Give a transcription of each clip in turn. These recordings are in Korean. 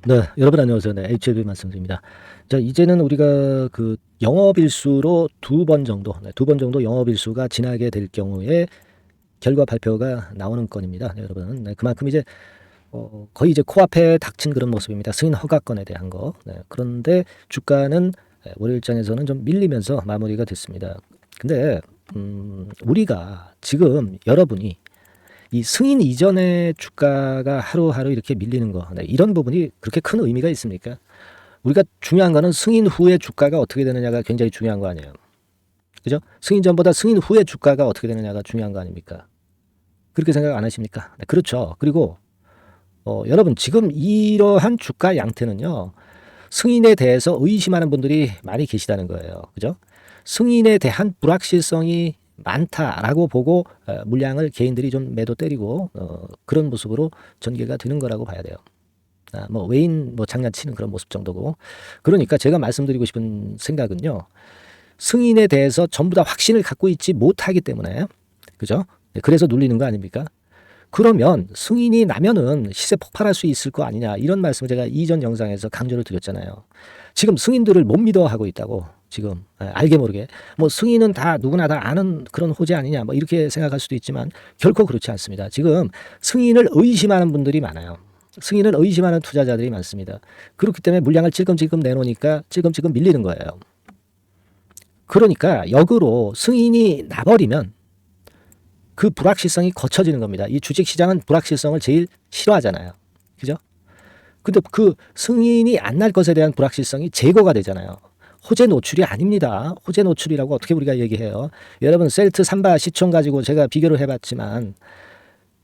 네, 여러분 안녕하세요. 네, HLB 말씀드립니다. 자, 이제는 우리가 그 영업일수로 두 번 정도, 두 번 정도 영업일수가 지나게 될 경우에 결과 발표가 나오는 건입니다. 네, 여러분. 네, 그만큼 이제 거의 이제 코앞에 닥친 그런 모습입니다. 승인 허가건에 대한 거. 네, 그런데 주가는 월요일장에서는 좀 밀리면서 마무리가 됐습니다. 근데 우리가 지금 여러분이 이 승인 이전의 주가가 하루하루 이렇게 밀리는 거, 네, 이런 부분이 그렇게 큰 의미가 있습니까? 우리가 중요한 거는 승인 후에 주가가 어떻게 되느냐가 굉장히 중요한 거 아니에요. 그죠? 승인 전보다 승인 후에 주가가 어떻게 되느냐가 중요한 거 아닙니까? 그렇게 생각 안 하십니까? 네, 그렇죠. 그리고 여러분 지금 이러한 주가 양태는요. 승인에 대해서 의심하는 분들이 많이 계시다는 거예요. 그죠? 승인에 대한 불확실성이 많다라고 보고 물량을 개인들이 좀 매도 때리고 그런 모습으로 전개가 되는 거라고 봐야 돼요. 뭐 외인 뭐 장난치는 그런 모습 정도고. 그러니까 제가 말씀드리고 싶은 생각은요. 승인에 대해서 전부 다 확신을 갖고 있지 못하기 때문에 그죠? 네, 그래서 눌리는 거 아닙니까? 그러면 승인이 나면은 시세 폭발할 수 있을 거 아니냐 이런 말씀을 제가 이전 영상에서 강조를 드렸잖아요. 지금 승인들을 못 믿어 하고 있다고 지금 알게 모르게 뭐 승인은 다 누구나 다 아는 그런 호재 아니냐 뭐 이렇게 생각할 수도 있지만 결코 그렇지 않습니다. 지금 승인을 의심하는 분들이 많아요. 승인을 의심하는 투자자들이 많습니다. 그렇기 때문에 물량을 찔끔찔끔 내놓으니까 찔끔찔끔 밀리는 거예요. 그러니까 역으로 승인이 나버리면 그 불확실성이 거쳐지는 겁니다. 이 주식시장은 불확실성을 제일 싫어하잖아요. 그죠? 근데 그 승인이 안 날 것에 대한 불확실성이 제거가 되잖아요. 호재 노출이 아닙니다. 호재 노출이라고 어떻게 우리가 얘기해요. 여러분 셀트 삼바 시총 가지고 제가 비교를 해봤지만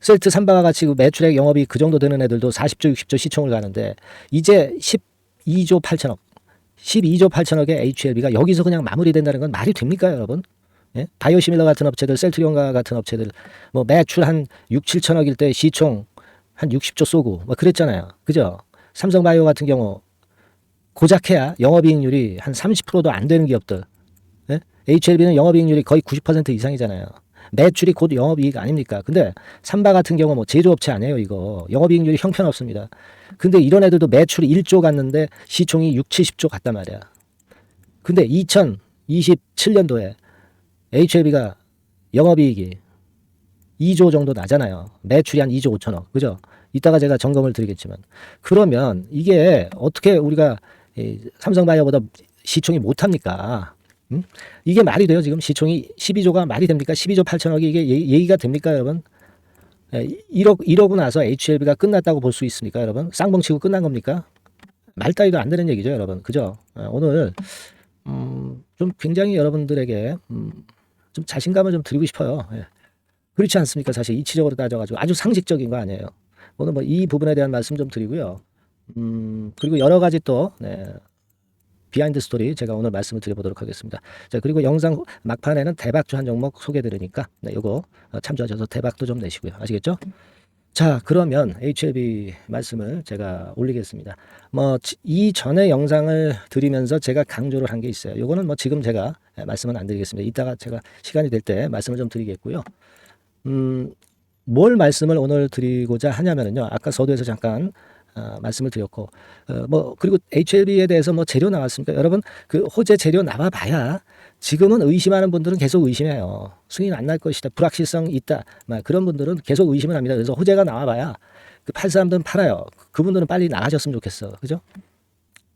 셀트 삼바가 같이 매출액 영업이 그 정도 되는 애들도 40조 60조 시총을 가는데 이제 12조 8천억 12조 8천억의 HLB가 여기서 그냥 마무리된다는 건 말이 됩니까 여러분? 예? 바이오시밀러 같은 업체들, 셀트리온과 같은 업체들 뭐 매출 한 6, 7천억일 때 시총 한 60조 쏘고 뭐 그랬잖아요. 그죠? 삼성바이오 같은 경우 고작해야 영업이익률이 한 30%도 안 되는 기업들. 예? HLB는 영업이익률이 거의 90% 이상이잖아요. 매출이 곧 영업이익 아닙니까? 근데 삼바 같은 경우 뭐 제조업체 아니에요 이거. 영업이익률이 형편없습니다. 근데 이런 애들도 매출이 1조 갔는데 시총이 6, 70조 갔단 말이야. 근데 2027년도에 HLB가 영업이익이 2조 정도 나잖아요. 매출이 한 2조 5천억. 그죠? 이따가 제가 점검을 드리겠지만. 그러면 이게 어떻게 우리가 삼성바이오보다 시총이 못합니까? 이게 말이 돼요? 지금 시총이 12조가 말이 됩니까? 12조 8천억이 이게 얘기가 됩니까, 여러분? 이러고 나서 HLB가 끝났다고 볼 수 있습니까, 여러분? 쌍봉치고 끝난 겁니까? 말 따위도 안 되는 얘기죠, 여러분. 그죠? 오늘 좀 굉장히 여러분들에게 좀 자신감을 좀 드리고 싶어요. 예. 그렇지 않습니까? 사실 이치적으로 따져가지고 아주 상식적인 거 아니에요. 오늘 뭐 이 부분에 대한 말씀 좀 드리고요. 그리고 여러 가지 또 비하인드 스토리 제가 오늘 말씀을 드려보도록 하겠습니다. 자, 그리고 영상 막판에는 대박주 한 종목 소개해 드리니까 요거 참조하셔서 대박도 좀 내시고요. 아시겠죠? 자, 그러면 HLB 말씀을 제가 올리겠습니다. 뭐 이전에 영상을 드리면서 제가 강조를 한 게 있어요. 요거는 뭐 지금 제가 말씀은 안 드리겠습니다. 이따가 제가 시간이 될 때 말씀을 좀 드리겠고요. 뭘 말씀을 오늘 드리고자 하냐면요. 아까 서두에서 잠깐 말씀을 드렸고 뭐 그리고 HLB에 대해서 뭐 재료 나왔습니까? 여러분 그 호재 재료 나와봐야 지금은 의심하는 분들은 계속 의심해요. 승인 안 날 것이다. 불확실성 있다. 막 그런 분들은 계속 의심을 합니다. 그래서 호재가 나와봐야 그 팔 사람들은 팔아요. 그분들은 빨리 나가셨으면 좋겠어. 그죠?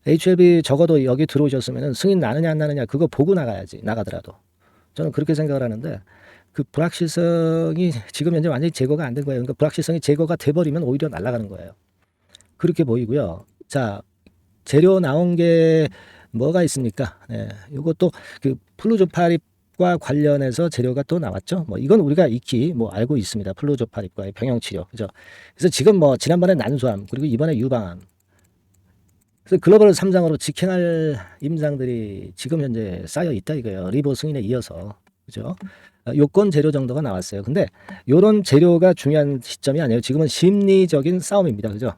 HLB 적어도 여기 들어오셨으면 승인 나느냐 안 나느냐 그거 보고 나가야지. 나가더라도. 저는 그렇게 생각을 하는데 그 불확실성이 지금 현재 완전히 제거가 안 된 거예요. 그러니까 불확실성이 제거가 돼버리면 오히려 날아가는 거예요. 그렇게 보이고요. 자, 재료 나온 게 뭐가 있습니까? 네, 이것도 그 플루조파립과 관련해서 재료가 또 나왔죠. 뭐 이건 우리가 익히 뭐 알고 있습니다. 플루조파립과의 병용 치료, 그죠? 그래서 지금 뭐 지난번에 난소암 그리고 이번에 유방암. 그래서 글로벌 3상으로 직행할 임상들이 지금 현재 쌓여 있다 이거예요. 리보 승인에 이어서, 그죠? 요건 재료 정도가 나왔어요. 근데 요런 재료가 중요한 시점이 아니에요. 지금은 심리적인 싸움입니다, 그죠?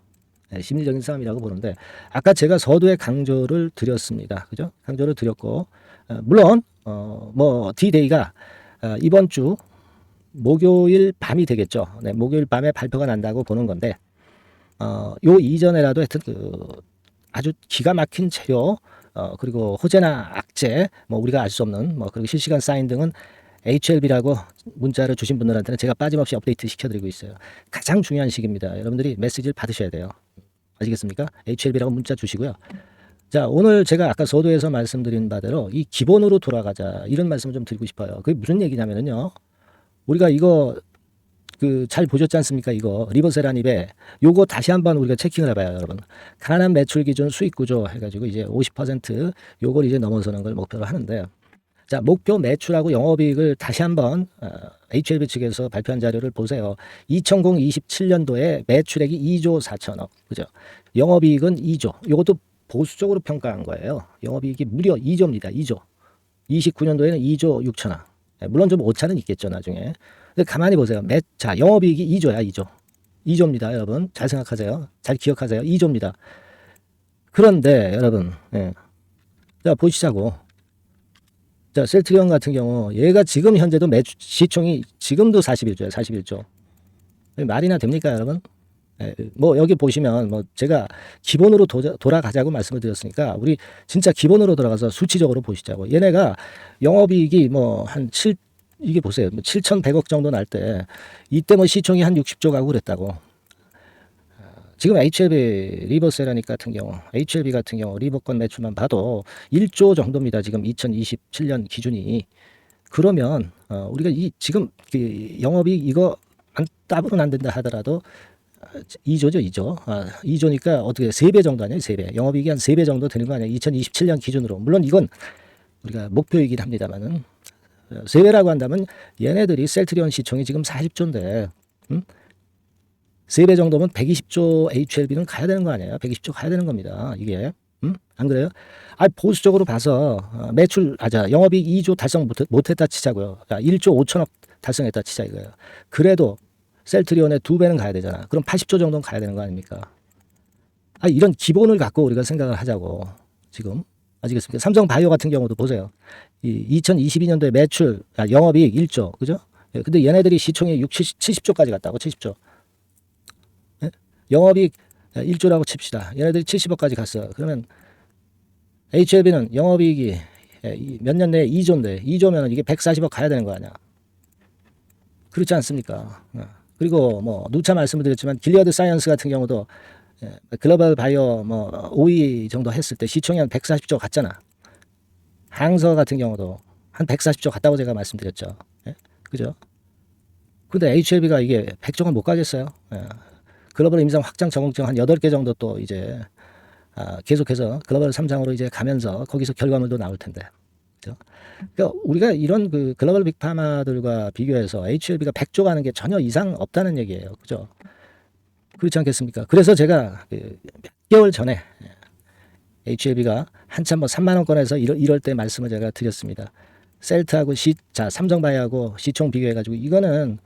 네, 심리적인 싸움이라고 보는데 아까 제가 서두에 강조를 드렸습니다. 그죠? 강조를 드렸고 물론 뭐 D-Day가 이번 주 목요일 밤이 되겠죠. 네, 목요일 밤에 발표가 난다고 보는 건데 요 이전에라도 하여튼 아주 기가 막힌 재료, 그리고 호재나 악재, 뭐 우리가 알 수 없는 뭐 그리고 실시간 사인 등은 HLB라고 문자를 주신 분들한테는 제가 빠짐없이 업데이트 시켜드리고 있어요. 가장 중요한 시기입니다. 여러분들이 메시지를 받으셔야 돼요. 아시겠습니까? HLB라고 문자 주시고요. 자, 오늘 제가 아까 서두에서 말씀드린 바대로 이 기본으로 돌아가자 이런 말씀을 좀 드리고 싶어요. 그게 무슨 얘기냐면요. 우리가 이거 잘 보셨지 않습니까? 이거 리버세라닙에 요거 다시 한번 우리가 체킹을 해봐요, 여러분. 가난 매출 기준 수익 구조 해가지고 이제 50% 요걸 이제 넘어서는 걸 목표로 하는데, 자, 목표 매출하고 영업이익을 다시 한번 HLB 측에서 발표한 자료를 보세요. 2027년도에 매출액이 2조 4천억, 그죠? 영업이익은 2조. 요것도 보수적으로 평가한 거예요. 영업이익이 무려 2조입니다. 2조. 29년도에는 2조 6천억. 물론 좀 오차는 있겠죠, 나중에. 근데 가만히 보세요. 자, 영업이익이 2조야, 2조. 2조입니다, 여러분. 잘 생각하세요. 잘 기억하세요. 2조입니다. 그런데, 여러분, 자, 보시자고. 자, 셀트리온 같은 경우, 얘가 지금 현재도 시총이 지금도 41조야, 41조. 말이나 됩니까, 여러분? 뭐, 여기 보시면, 뭐, 제가 기본으로 돌아가자고 말씀을 드렸으니까, 우리 진짜 기본으로 돌아가서 수치적으로 보시자고. 얘네가 영업이익이 뭐, 이게 보세요. 7,100억 정도 날 때, 이때 뭐 시총이 한 60조 가고 그랬다고. 지금 HLB 리버세라닉 같은 경우, HLB 같은 경우 리버권 매출만 봐도 1조 정도입니다. 지금 2027년 기준이. 그러면 우리가 지금 영업이익 이거 따블은 안 된다 하더라도 2조죠, 2조. 2조니까 어떻게 3배 정도 아니에요, 3배. 영업이익이 한 3배 정도 되는 거 아니에요, 2027년 기준으로. 물론 이건 우리가 목표이긴 합니다만은 3배라고 한다면 얘네들이 셀트리온 시총이 지금 40조인데 3배 정도면 120조 HLB는 가야 되는 거 아니에요? 120조 가야 되는 겁니다. 이게. 안 그래요? 보수적으로 봐서 영업이익 2조 달성 못했다 치자고요. 1조 5천억 달성했다 치자 이거예요. 그래도 셀트리온의 2배는 가야 되잖아. 그럼 80조 정도는 가야 되는 거 아닙니까? 이런 기본을 갖고 우리가 생각을 하자고. 지금. 아시겠습니까? 삼성바이오 같은 경우도 보세요. 2022년도에 매출, 영업이익 1조. 그죠? 근데 얘네들이 시총이 70조까지 갔다고, 70조. 영업이익 1조라고 칩시다. 얘네들이 70억까지 갔어요. 그러면 HLB는 영업이익이 몇 년 내에 2조인데 2조면 이게 140억 가야 되는 거 아니야. 그렇지 않습니까? 그리고 뭐 누차 말씀을 드렸지만 길리어드 사이언스 같은 경우도 글로벌 바이오 뭐 5위 정도 했을 때 시총이 한 140조 갔잖아. 항서 같은 경우도 한 140조 갔다고 제가 말씀드렸죠. 그죠? 근데 HLB가 이게 100조가 못 가겠어요. 글로벌 임상 확장 적응증 한 8개 정도 또 이제 계속해서 글로벌 3장으로 이제 가면서 거기서 결과물도 나올 텐데. 그죠? 그러니까 우리가 이런 글로벌 빅파마들과 비교해서 HLB가 100조 가는 게 전혀 이상 없다는 얘기예요. 그죠? 그렇지 않겠습니까? 그래서 제가 몇 개월 전에 HLB가 한참 뭐 3만 원권에서 이럴 때 말씀을 제가 드렸습니다. 셀트하고 삼성바이오하고 시총 비교해가지고 이거는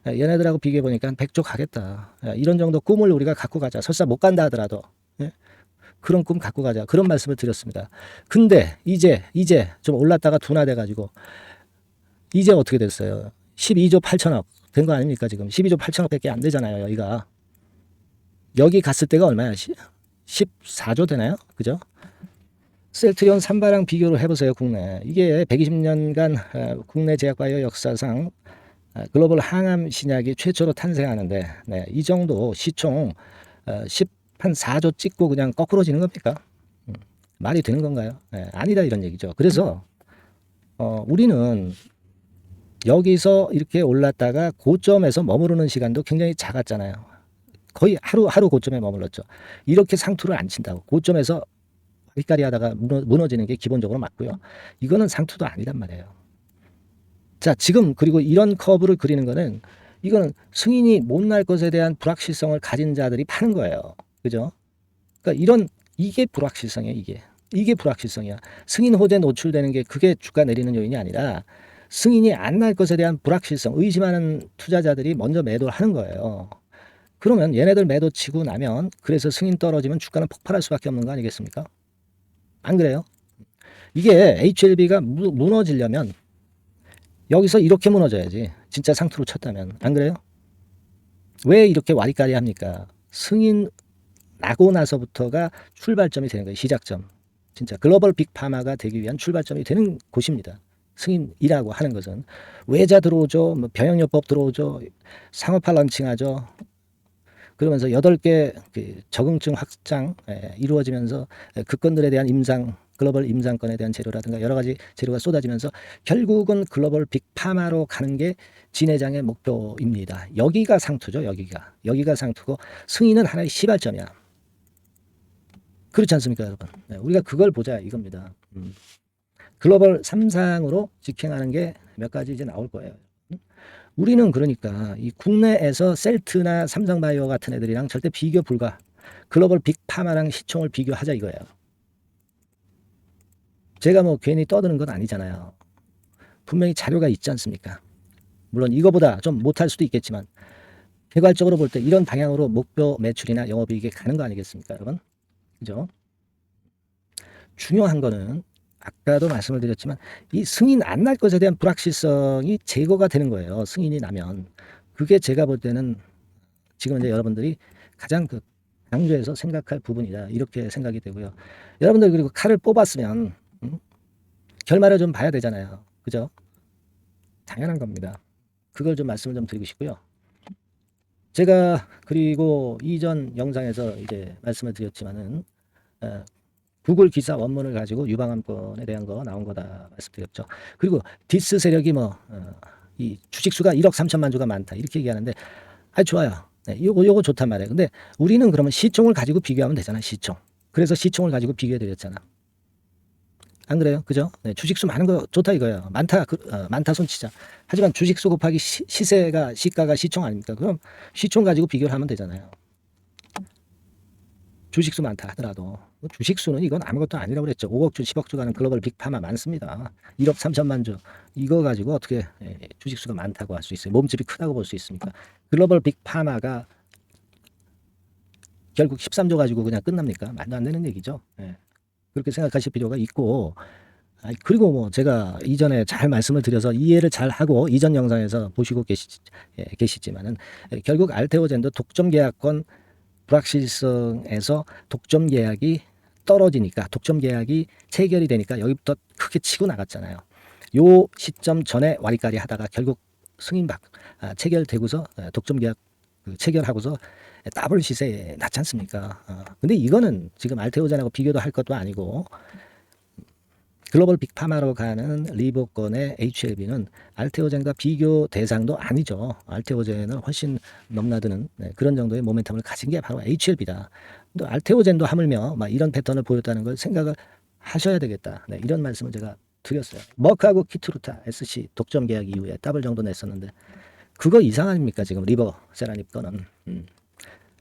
얘네들하고 비교해 보니까 한 100조 가겠다. 이런 정도 꿈을 우리가 갖고 가자. 설사 못 간다 하더라도 그런 꿈 갖고 가자. 그런 말씀을 드렸습니다. 근데 이제 좀 올랐다가 둔화돼 가지고 이제 어떻게 됐어요? 12조 8천억 된 거 아닙니까? 지금 12조 8천억밖에 안 되잖아요. 여기 갔을 때가 얼마야? 14조 되나요? 그죠? 셀트리온 삼바랑 비교를 해보세요. 국내. 이게 120년간 국내 제약바이오 역사상 글로벌 항암 신약이 최초로 탄생하는데 이 정도 시총 한 4조 찍고 그냥 거꾸로 지는 겁니까? 말이 되는 건가요? 아니다 이런 얘기죠. 그래서 우리는 여기서 이렇게 올랐다가 고점에서 머무르는 시간도 굉장히 작았잖아요. 거의 하루 고점에 머물렀죠. 이렇게 상투를 안 친다고. 고점에서 휘까리 하다가 무너지는 게 기본적으로 맞고요. 이거는 상투도 아니란 말이에요. 자, 지금 그리고 이런 커브를 그리는 거는 이거는 승인이 못 날 것에 대한 불확실성을 가진 자들이 파는 거예요. 그죠? 그러니까 이게 불확실성이에요, 이게 불확실성이야. 승인 호재 노출되는 게 그게 주가 내리는 요인이 아니라 승인이 안 날 것에 대한 불확실성, 의심하는 투자자들이 먼저 매도를 하는 거예요. 그러면 얘네들 매도 치고 나면 그래서 승인 떨어지면 주가는 폭발할 수밖에 없는 거 아니겠습니까? 안 그래요? 이게 HLB가 무너지려면 여기서 이렇게 무너져야지. 진짜 상투로 쳤다면. 안 그래요? 왜 이렇게 와리까리 합니까? 승인 나고 나서부터가 출발점이 되는 거예요. 시작점. 진짜 글로벌 빅파마가 되기 위한 출발점이 되는 곳입니다. 승인이라고 하는 것은 외자 들어오죠. 뭐 병역요법 들어오죠. 상업화 런칭하죠. 그러면서 8개 그 적응증 확장 이루어지면서 그 건들에 대한 임상 글로벌 임상권에 대한 재료라든가 여러 가지 재료가 쏟아지면서 결국은 글로벌 빅파마로 가는 게 진회장의 목표입니다. 여기가 상투죠. 여기가 상투고 승인은 하나의 시발점이야. 그렇지 않습니까, 여러분? 네, 우리가 그걸 보자 이겁니다. 글로벌 3상으로 직행하는 게 몇 가지 이제 나올 거예요. 우리는 그러니까 이 국내에서 셀트나 삼성바이오 같은 애들이랑 절대 비교 불가. 글로벌 빅파마랑 시총을 비교하자 이거예요. 제가 뭐 괜히 떠드는 건 아니잖아요. 분명히 자료가 있지 않습니까? 물론 이거보다 좀 못할 수도 있겠지만 개괄적으로 볼 때 이런 방향으로 목표 매출이나 영업이익이 가는 거 아니겠습니까, 여러분? 그죠? 중요한 거는 아까도 말씀을 드렸지만 이 승인 안 날 것에 대한 불확실성이 제거가 되는 거예요. 승인이 나면. 그게 제가 볼 때는 지금 이제 여러분들이 가장 그 강조해서 생각할 부분이다. 이렇게 생각이 되고요. 여러분들 그리고 칼을 뽑았으면 결말을 좀 봐야 되잖아요. 그죠? 당연한 겁니다. 그걸 좀 말씀을 좀 드리고 싶고요. 제가 그리고 이전 영상에서 이제 말씀을 드렸지만은 구글 기사 원문을 가지고 유방암권에 대한 거 나온 거다 말씀드렸죠. 그리고 디스 세력이 이 주식수가 1억 3천만 주가 많다 이렇게 얘기하는데 좋아요. 네, 요거 좋단 말이에요. 근데 우리는 그러면 시총을 가지고 비교하면 되잖아. 시총. 그래서 시총을 가지고 비교해 드렸잖아. 안 그래요? 그죠? 네, 주식수 많은 거 좋다 이거예요. 많다 손치자. 하지만 주식수 곱하기 시가가 시총 아닙니까? 그럼 시총 가지고 비교를 하면 되잖아요. 주식수 많다 하더라도 주식수는 이건 아무것도 아니라고 그랬죠. 5억 주, 10억 주 가는 글로벌 빅파마 많습니다. 1억 3천만 주. 이거 가지고 어떻게 주식수가 많다고 할 수 있어요. 몸집이 크다고 볼 수 있습니까? 글로벌 빅파마가 결국 13조 가지고 그냥 끝납니까? 말도 안 되는 얘기죠. 그렇게 생각하실 필요가 있고 그리고 뭐 제가 이전에 잘 말씀을 드려서 이해를 잘 하고 이전 영상에서 보시고 계시지만은 결국 알테오젠도 독점 계약권 불확실성에서 독점 계약이 떨어지니까 독점 계약이 체결이 되니까 여기부터 크게 치고 나갔잖아요. 요 시점 전에 와리까리 하다가 결국 체결되고서 독점 계약 체결하고서 더블 시세 났지 않습니까? 근데 이거는 지금 알테오젠하고 비교도 할 것도 아니고 글로벌 빅파마로 가는 리보건의 HLB는 알테오젠과 비교 대상도 아니죠. 알테오젠은 훨씬 넘나드는 그런 정도의 모멘텀을 가진 게 바로 HLB다. 또 알테오젠도 하물며 이런 패턴을 보였다는 걸 생각을 하셔야 되겠다. 이런 말씀을 제가 드렸어요. 머크하고 키트루타 SC 독점 계약 이후에 더블 정도 냈었는데 그거 이상 아닙니까 지금 리버세라닙 거는.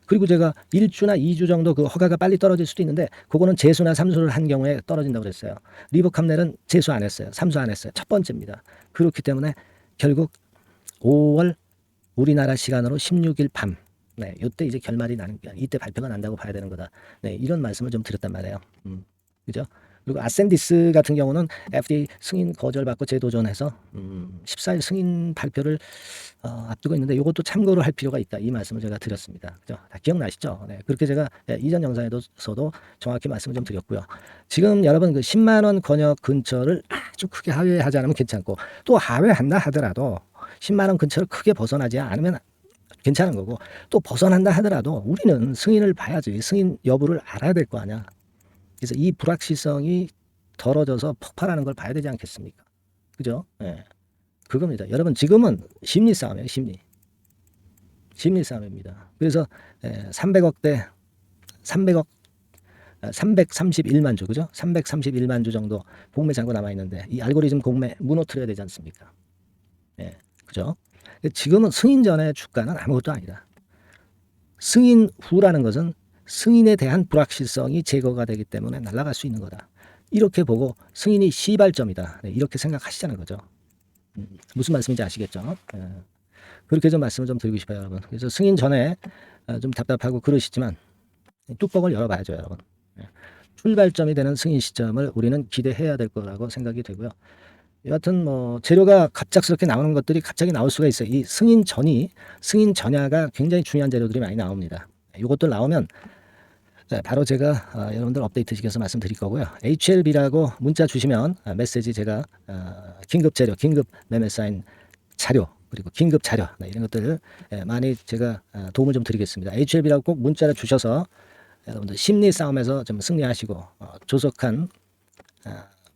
그리고 제가 1주나 2주 정도 그 허가가 빨리 떨어질 수도 있는데 그거는 재수나 삼수를 한 경우에 떨어진다고 그랬어요. 리버캄넬은 재수 안 했어요. 삼수 안 했어요. 첫 번째입니다. 그렇기 때문에 결국 5월 우리나라 시간으로 16일 밤 이때 이제 결말이 나는 이때 발표가 난다고 봐야 되는 거다. 이런 말씀을 좀 드렸단 말이에요. 그죠? 그리고 아센디스 같은 경우는 FDA 승인 거절받고 재도전해서 14일 승인 발표를 앞두고 있는데 이것도 참고를 할 필요가 있다. 이 말씀을 제가 드렸습니다. 그죠? 다 기억나시죠? 그렇게 제가 이전 영상에서도 정확히 말씀을 좀 드렸고요. 지금 여러분 그 10만 원 권역 근처를 아주 크게 하회하지 않으면 괜찮고 또 하회한다 하더라도 10만 원 근처를 크게 벗어나지 않으면 괜찮은 거고 또 벗어난다 하더라도 우리는 승인을 봐야지. 승인 여부를 알아야 될 거 아니야. 그래서 이 불확실성이 덜어져서 폭발하는 걸 봐야 되지 않겠습니까? 그죠? 그겁니다. 여러분 지금은 심리 싸움이에요. 심리 싸움입니다. 그래서 300억대 331만 주 그죠? 331만 주 정도 공매 잔고 남아 있는데 이 알고리즘 공매 무너뜨려야 되지 않습니까? 그죠? 지금은 승인 전의 주가는 아무것도 아니다. 승인 후라는 것은 승인에 대한 불확실성이 제거가 되기 때문에 날아갈 수 있는 거다. 이렇게 보고 승인이 시발점이다. 이렇게 생각하시자는 거죠. 무슨 말씀인지 아시겠죠? 그렇게 좀 말씀을 좀 드리고 싶어요, 여러분. 그래서 승인 전에 좀 답답하고 그러시지만 뚜껑을 열어봐야죠, 여러분. 출발점이 되는 승인 시점을 우리는 기대해야 될 거라고 생각이 되고요. 여하튼 뭐 재료가 갑작스럽게 나오는 것들이 갑자기 나올 수가 있어요. 이 승인 전야가 굉장히 중요한 재료들이 많이 나옵니다. 이것들 나오면 네, 바로 제가 여러분들 업데이트 시켜서 말씀드릴 거고요. HLB라고 문자 주시면 메시지 제가 긴급 재료, 긴급 매매 사인 자료 그리고 긴급 자료 이런 것들 많이 제가 도움을 좀 드리겠습니다. HLB라고 꼭 문자를 주셔서 여러분들 심리 싸움에서 좀 승리하시고 조속한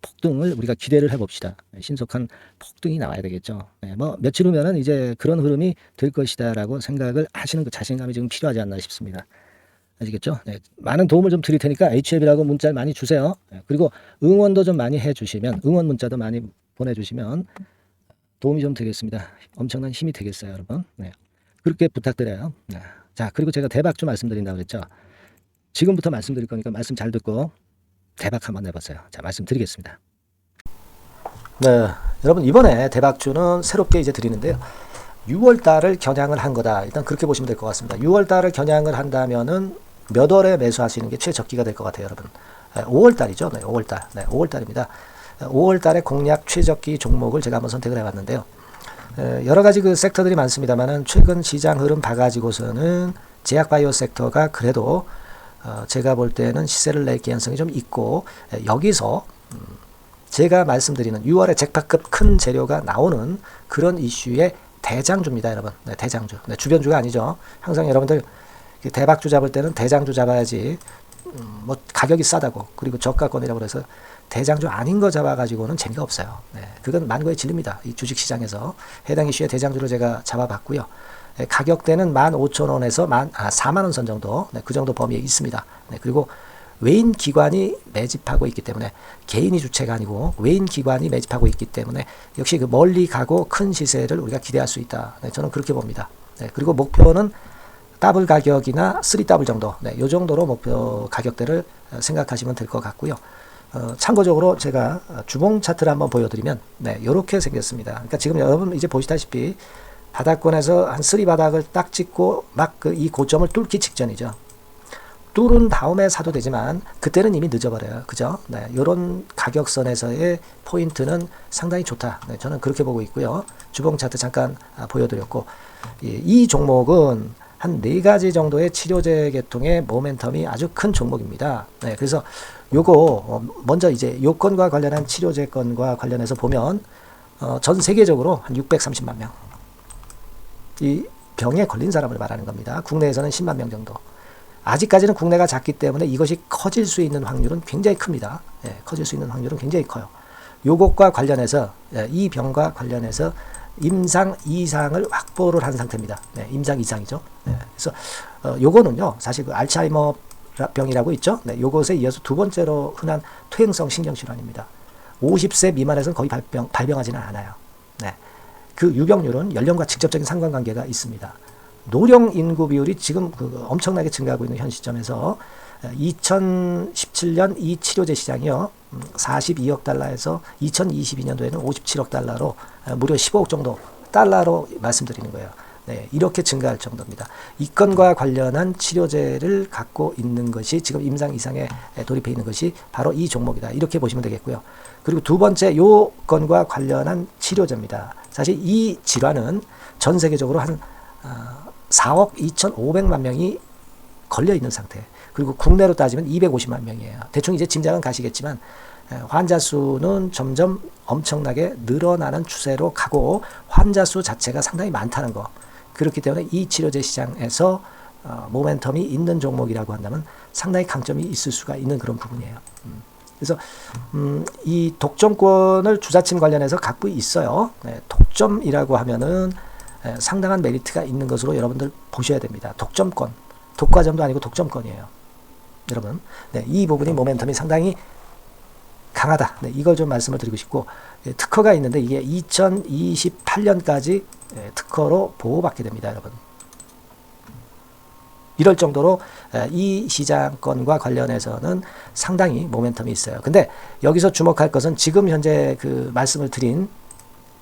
폭등을 우리가 기대를 해봅시다. 신속한 폭등이 나와야 되겠죠. 뭐 며칠 후면은 이제 그런 흐름이 될 것이다라고 생각을 하시는 그 자신감이 지금 필요하지 않나 싶습니다. 아시겠죠? 네, 많은 도움을 좀 드릴 테니까 HLB라고 문자를 많이 주세요. 그리고 응원도 좀 많이 해주시면 응원 문자도 많이 보내주시면 도움이 좀 되겠습니다. 엄청난 힘이 되겠어요, 여러분. 네, 그렇게 부탁드려요. 네. 자, 그리고 제가 대박주 말씀드린다고 그랬죠. 지금부터 말씀드릴 거니까 말씀 잘 듣고 대박 한번 내보세요. 자, 말씀드리겠습니다. 네, 여러분 이번에 대박주는 새롭게 이제 드리는데요. 6월 달을 겨냥을 한 거다. 일단 그렇게 보시면 될 것 같습니다. 6월 달을 겨냥을 한다면은 몇 월에 매수하시는 게 최적기가 될 것 같아요, 여러분. 5월 달이죠. 네, 5월 달. 네, 5월 달입니다. 5월 달에 공략 최적기 종목을 제가 한번 선택을 해봤는데요. 여러 가지 그 섹터들이 많습니다만은 최근 시장 흐름 봐가지고서는 제약바이오 섹터가 그래도 제가 볼 때는 시세를 낼 개연성이 좀 있고 여기서 제가 말씀드리는 6월에 잭팟급 큰 재료가 나오는 그런 이슈의 대장주입니다, 여러분. 네, 대장주. 네, 주변주가 아니죠. 항상 여러분들 대박주 잡을 때는 대장주 잡아야지. 뭐 가격이 싸다고 그리고 저가권이라고 그래서 대장주 아닌 거 잡아가지고는 재미가 없어요. 네, 그건 만고의 진리입니다. 이 주식시장에서 해당 이슈의 대장주를 제가 잡아봤고요. 가격대는 15,000원에서 4만원 선 정도, 네, 그 정도 범위에 있습니다. 네, 그리고 외인 기관이 매집하고 있기 때문에 개인이 주체가 아니고 외인 기관이 매집하고 있기 때문에 역시 그 멀리 가고 큰 시세를 우리가 기대할 수 있다. 네, 저는 그렇게 봅니다. 네, 그리고 목표는 더블 가격이나 3더블 정도, 네, 이 정도로 목표 가격대를 생각하시면 될 것 같고요. 참고적으로 제가 주봉 차트를 한번 보여드리면 네, 이렇게 생겼습니다. 그러니까 지금 여러분 이제 보시다시피 바닥권에서 한 3바닥을 딱 찍고 막 이 고점을 뚫기 직전이죠. 뚫은 다음에 사도 되지만 그때는 이미 늦어버려요. 그죠? 네, 이런 가격선에서의 포인트는 상당히 좋다. 네, 저는 그렇게 보고 있고요. 주봉 차트 잠깐 보여드렸고 이 종목은 한 4가지 정도의 치료제 계통의 모멘텀이 아주 큰 종목입니다. 네, 그래서 요거 먼저 이제 요건과 관련한 치료제 건과 관련해서 보면 전 세계적으로 한 630만 명 이 병에 걸린 사람을 말하는 겁니다. 국내에서는 10만 명 정도. 아직까지는 국내가 작기 때문에 이것이 커질 수 있는 확률은 굉장히 큽니다. 예, 커질 수 있는 확률은 굉장히 커요. 요것과 관련해서 이 병과 관련해서 임상 이상을 확보를 한 상태입니다. 네, 임상 이상이죠. 네, 그래서 요거는요 사실 그 알츠하이머 병이라고 있죠. 네, 요것에 이어서 두 번째로 흔한 퇴행성 신경질환입니다. 50세 미만에서는 거의 발병하지는 않아요. 네, 그 유병률은 연령과 직접적인 상관관계가 있습니다. 노령 인구 비율이 지금 엄청나게 증가하고 있는 현 시점에서 2017년 이 치료제 시장이요 42억 달러에서 2022년도에는 57억 달러로 무려 15억 정도 달러로 말씀드리는 거예요. 네, 이렇게 증가할 정도입니다. 이 건과 관련한 치료제를 갖고 있는 것이 지금 임상 이상에 돌입해 있는 것이 바로 이 종목이다. 이렇게 보시면 되겠고요. 그리고 두 번째 요 건과 관련한 치료제입니다. 사실 이 질환은 전 세계적으로 한 4억 2,500만 명이 걸려 있는 상태. 그리고 국내로 따지면 250만 명이에요. 대충 이제 짐작은 가시겠지만 환자 수는 점점 엄청나게 늘어나는 추세로 가고 환자 수 자체가 상당히 많다는 거. 그렇기 때문에 이 치료제 시장에서 모멘텀이 있는 종목이라고 한다면 상당히 강점이 있을 수가 있는 그런 부분이에요. 그래서 이 독점권을 주사침 관련해서 갖고 있어요. 네, 독점이라고 하면은 상당한 메리트가 있는 것으로 여러분들 보셔야 됩니다. 독점권, 독과점도 아니고 독점권이에요. 여러분, 네, 이 부분이 모멘텀이 상당히 강하다. 네, 이걸 좀 말씀을 드리고 싶고 특허가 있는데 이게 2028년까지 특허로 보호받게 됩니다, 여러분. 이럴 정도로 이 시장권과 관련해서는 상당히 모멘텀이 있어요. 근데 여기서 주목할 것은 지금 현재 그 말씀을 드린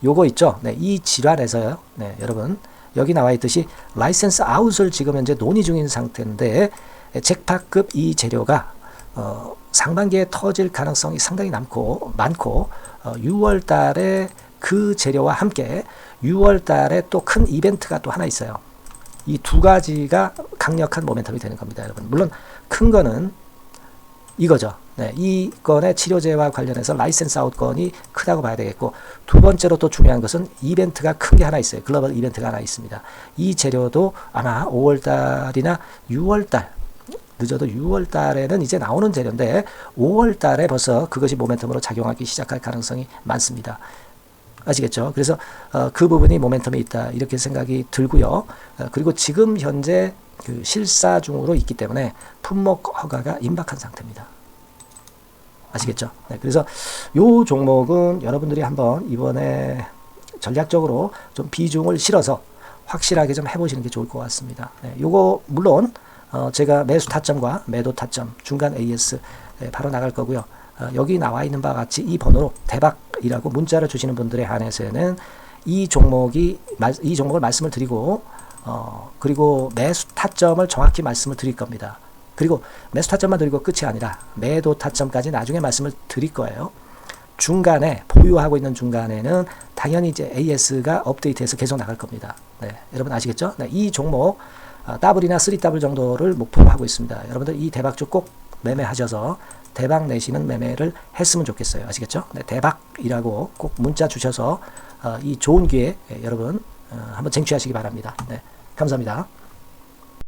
요거 있죠. 네, 이 질환에서요. 네, 여러분 여기 나와 있듯이 라이센스 아웃을 지금 현재 논의 중인 상태인데 잭팟급 이 재료가 상반기에 터질 가능성이 상당히 많고 6월 달에 그 재료와 함께 6월 달에 또 큰 이벤트가 또 하나 있어요. 이 두 가지가 강력한 모멘텀이 되는 겁니다, 여러분. 물론 큰 거는 이거죠. 네, 이 건의 치료제와 관련해서 라이센스 아웃 건이 크다고 봐야 되겠고, 두 번째로 또 중요한 것은 이벤트가 큰 게 하나 있어요. 글로벌 이벤트가 하나 있습니다. 이 재료도 아마 5월달이나 6월달, 늦어도 6월달에는 이제 나오는 재료인데 5월달에 벌써 그것이 모멘텀으로 작용하기 시작할 가능성이 많습니다. 아시겠죠? 그래서 그 부분이 모멘텀이 있다 이렇게 생각이 들고요. 그리고 지금 현재 그 실사 중으로 있기 때문에 품목 허가가 임박한 상태입니다. 아시겠죠? 네, 그래서 요 종목은 여러분들이 한번 이번에 전략적으로 좀 비중을 실어서 확실하게 좀 해보시는 게 좋을 것 같습니다. 네, 요거 물론 제가 매수 타점과 매도 타점 중간 AS 바로 나갈 거고요. 여기 나와 있는 바와 같이 이 번호로 대박이라고 문자를 주시는 분들에 한해서는 이 종목을 말씀을 드리고 그리고 매수 타점을 정확히 말씀을 드릴 겁니다. 그리고 매수 타점만 드리고 끝이 아니라 매도 타점까지 나중에 말씀을 드릴 거예요. 중간에 보유하고 있는 중간에는 당연히 이제 AS가 업데이트해서 계속 나갈 겁니다. 네, 여러분 아시겠죠? 네, 이 종목 더블이나 3더블 정도를 목표로 하고 있습니다. 여러분들 이 대박주 꼭 매매하셔서 대박 내시는 매매를 했으면 좋겠어요. 아시겠죠? 네, 대박이라고 꼭 문자 주셔서 이 좋은 기회 여러분 한번 쟁취하시기 바랍니다. 네, 감사합니다.